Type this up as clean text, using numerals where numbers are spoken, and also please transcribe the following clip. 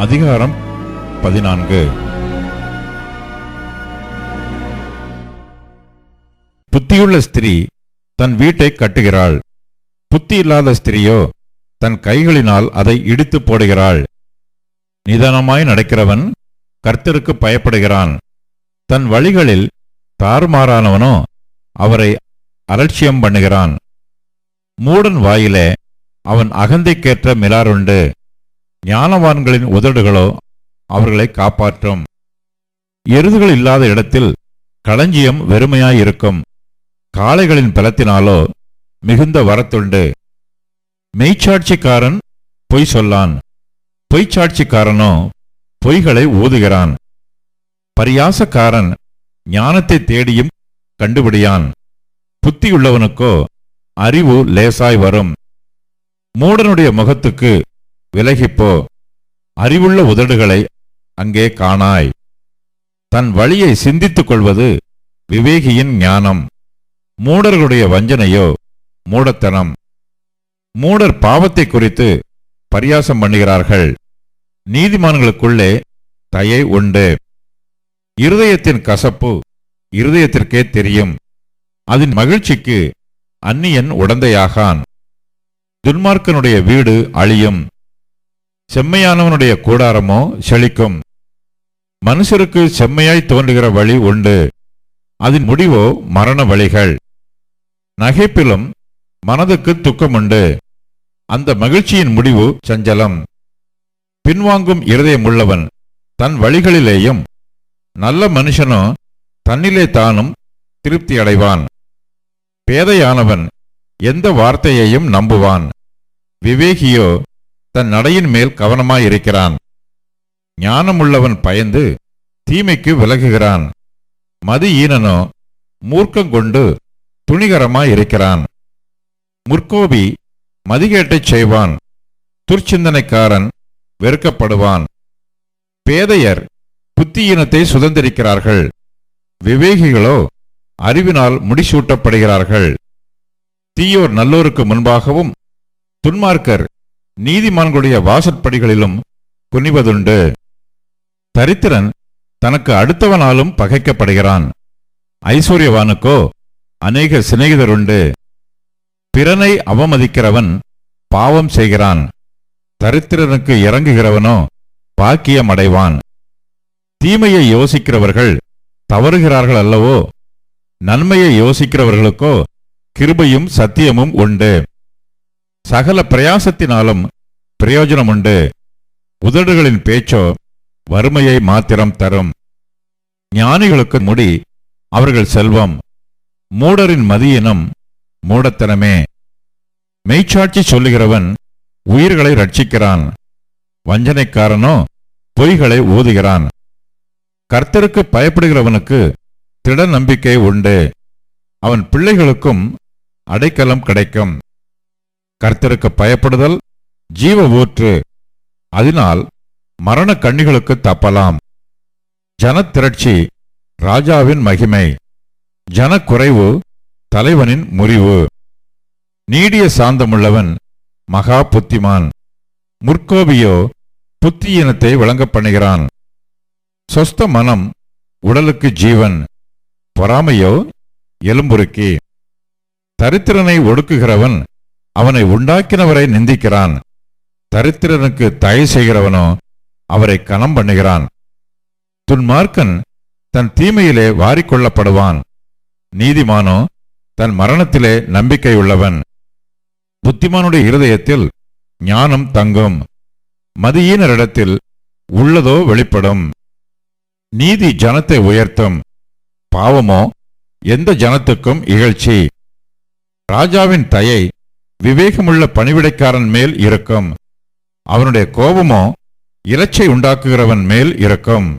அதிகாரம் 14. புத்தியுள்ள ஸ்திரீ தன் வீட்டை கட்டுகிறாள், புத்தி இல்லாத ஸ்திரீயோ தன் கைகளினால் அதை இடித்து போடுகிறாள். நிதானமாய் நடக்கிறவன் கர்த்தருக்கு பயப்படுகிறான், தன் வழிகளில் தாறுமாறானவனோ அவரை அலட்சியம் பண்ணுகிறான். மூடன் வாயிலே அவன் அகந்தைக்கேற்ற மிலாறுண்டு, ஞானவான்களின் உதடுகளோ அவர்களை காப்பாற்றும். எருதுகள் இல்லாத இடத்தில் களஞ்சியம் வெறுமையாயிருக்கும், காளைகளின் பலத்தினாலோ மிகுந்த வரத்துண்டு. மெய்ச்சாட்சிக்காரன் பொய் சொல்லான், பொய்ச்சாட்சிக்காரனோ பொய்களை ஊதுகிறான். பரியாசக்காரன் ஞானத்தை தேடியும் கண்டுபிடியான், புத்தியுள்ளவனுக்கோ அறிவு லேசாய் வரும். மூடனுடைய முகத்துக்கு விலகிப்போ, அறிவுள்ள உதடுகளை அங்கே காணாய். தன் வழியை சிந்தித்துக் கொள்வது விவேகியின் ஞானம், மூடர்களுடைய வஞ்சனையோ மூடத்தனம். மூடர் பாவத்தை குறித்து பரியாசம் பண்ணுகிறார்கள், நீதிமான்களுக்குள்ளே தயை உண்டு. இருதயத்தின் கசப்பு இருதயத்திற்கே தெரியும், அதன் மகிழ்ச்சிக்கு அந்நியன் உடந்தையாகான். துன்மார்க்கனுடைய வீடு அழியும், செம்மையானவனுடைய கூடாரமோ செழிக்கும். மனுஷருக்கு செம்மையாய் தோன்றுகிற வழி உண்டு, அதன் முடிவோ மரண வழிகள். நகைப்பிலும் மனதுக்கு துக்கமுண்டு, அந்த மகிழ்ச்சியின் முடிவு சஞ்சலம். பின்வாங்கும் இருதயம் உள்ளவன் தன் வழிகளிலேயும், நல்ல மனுஷனோ தன்னிலே தானும் திருப்தி அடைவான். பேதையானவன் எந்த வார்த்தையையும் நம்புவான், விவேகியோ தன் நடையின் மேல் கவனமாயிருக்கிறான். ஞானமுள்ளவன் பயந்து தீமைக்கு விலகுகிறான், மதியீனனோ மூர்க்கங்கொண்டு துணிகரமாயிருக்கிறான். முற்கோபி மதிகேட்டைச் செய்வான், துர்ச்சிந்தனைக்காரன் வெறுக்கப்படுவான். பேதையர் புத்தியீனத்தை சுதந்திரிக்கிறார்கள், விவேகிகளோ அறிவினால் முடிசூட்டப்படுகிறார்கள். தீயோர் நல்லோருக்கு முன்பாகவும் துன்மார்க்கர் நீதிமான்களுடைய வாசற்படிகளிலும் குனிவதுண்டு. தரித்திரன் தனக்கு அடுத்தவனாலும் பகைக்கப்படுகிறான், ஐஸ்வர்யவானுக்கோ அநேக சிநேகிதருண்டு. பிறனை அவமதிக்கிறவன் பாவம் செய்கிறான், தரித்திரனுக்கு இறங்குகிறவனோ பாக்கியமடைவான். தீமையை யோசிக்கிறவர்கள் தவறுகிறார்கள் அல்லவோ, நன்மையை யோசிக்கிறவர்களுக்கோ கிருபையும் சத்தியமும் உண்டு. சகல பிரயாசத்தினாலும் பிரயோஜனம் உண்டு, உதடுகளின் பேச்சோ வறுமையை மாத்திரம் தரும். ஞானிகளுக்கு முடி அவர்கள் செல்வம், மூடரின் மதியினம் மூடத்தனமே. மெய்ச்சாட்சி சொல்லுகிறவன் உயிர்களை ரட்சிக்கிறான், வஞ்சனைக்காரனோ பொய்களை ஊதுகிறான். கர்த்தருக்கு பயப்படுகிறவனுக்கு திட நம்பிக்கை உண்டு, அவன் பிள்ளைகளுக்கும் அடைக்கலம் கிடைக்கும். கர்த்தருக்கு பயப்படுதல் ஜீவ ஊற்று, அதனால் மரண கண்ணிகளுக்கு தப்பலாம். ஜனத்திரட்சி ராஜாவின் மகிமை, ஜனக்குறைவு தலைவனின் முறிவு. நீடிய சாந்தமுள்ளவன் மகா புத்திமான், முற்கோபியோ புத்தியினத்தை விளங்கப் பண்ணுகிறான். சொஸ்த மனம் உடலுக்கு ஜீவன், பொறாமையோ எலும்புருக்கி. தரித்திரனை ஒடுக்குகிறவன் அவனை உண்டாக்கினவரை நிந்திக்கிறான், தரித்திரனுக்கு தயை செய்கிறவனோ அவரை கனம் பண்ணுகிறான். துன்மார்க்கன் தன் தீமையிலே வாரிக்கொள்ளப்படுவான், நீதிமானோ தன் மரணத்திலே நம்பிக்கையுள்ளவன். புத்திமானுடைய இருதயத்தில் ஞானம் தங்கும், மதியீனரிடத்தில் உள்ளதோ வெளிப்படும். நீதி ஜனத்தை உயர்த்தும், பாவமோ எந்த ஜனத்துக்கும் இகழ்ச்சி. ராஜாவின் தயை விவேகமுள்ள பணிவிடைக்காரன் மேல் இருக்கும், அவனுடைய கோபமோ இலச்சை உண்டாக்குகிறவன் மேல் இருக்கும்.